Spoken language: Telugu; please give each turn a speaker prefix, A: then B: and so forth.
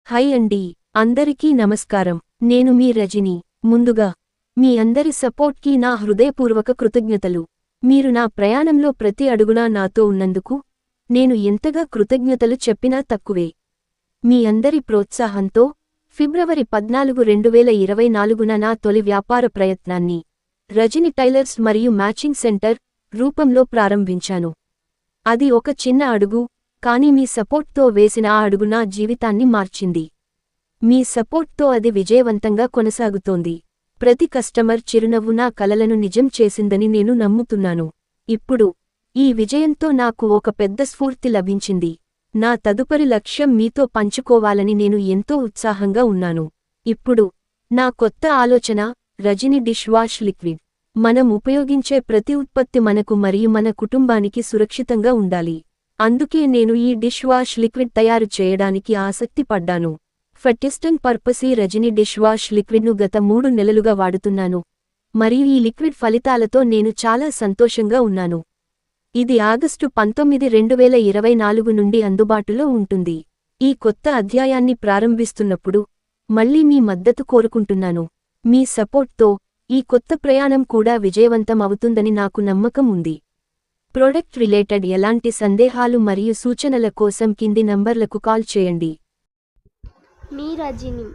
A: హాయ్ అండి, అందరికీ నమస్కారం. నేను మీ రజని. ముందుగా మీ అందరి సపోర్ట్కి నా హృదయపూర్వక కృతజ్ఞతలు. మీరు నా ప్రయాణంలో ప్రతి అడుగునా నాతో ఉన్నందుకు నేను ఎంతగా కృతజ్ఞతలు చెప్పినా తక్కువే. మీ అందరి ప్రోత్సాహంతో ఫిబ్రవరి 14, 2024న నా తొలి వ్యాపార ప్రయత్నాన్ని రజని టైలర్స్ మరియు మ్యాచింగ్ సెంటర్ రూపంలో ప్రారంభించాను. అది ఒక చిన్న అడుగు, కానీ మీ సపోర్ట్తో వేసిన ఆ అడుగు నా జీవితాన్ని మార్చింది. మీ సపోర్ట్తో అది విజయవంతంగా కొనసాగుతోంది. ప్రతి కస్టమర్ చిరునవ్వు నా కలలను నిజం చేసిందని నేను నమ్ముతున్నాను. ఇప్పుడు ఈ విజయంతో నాకు ఒక పెద్ద స్ఫూర్తి లభించింది. నా తదుపరి లక్ష్యం మీతో పంచుకోవాలని నేను ఎంతో ఉత్సాహంగా ఉన్నాను. ఇప్పుడు నా కొత్త ఆలోచన రజని డిష్ వాష్ లిక్విడ్. మనం ఉపయోగించే ప్రతి ఉత్పత్తి మనకు మరియు మన కుటుంబానికి సురక్షితంగా ఉండాలి. అందుకే నేను ఈ డిష్ వాష్ లిక్విడ్ తయారు చేయడానికి ఆసక్తి పడ్డాను. ఫర్ టెస్టింగ్ పర్పస్ ఈ రజని డిష్ వాష్ లిక్విడ్ను గత 3 నెలలుగా వాడుతున్నాను, మరియు ఈ లిక్విడ్ ఫలితాలతో నేను చాలా సంతోషంగా ఉన్నాను. ఇది ఆగస్టు 19, 2024 నుండి అందుబాటులో ఉంటుంది. ఈ కొత్త అధ్యాయాన్ని ప్రారంభిస్తున్నప్పుడు మళ్ళీ మీ మద్దతు కోరుకుంటున్నాను. మీ సపోర్ట్తో ఈ కొత్త ప్రయాణం కూడా విజయవంతం అవుతుందని నాకు నమ్మకం ఉంది. ప్రొడక్ట్ రిలేటెడ్ ఎలాంటి సందేహాలు మరియు సూచనల కోసం కింది నంబర్లకు కాల్ చేయండి.
B: మీ రజని.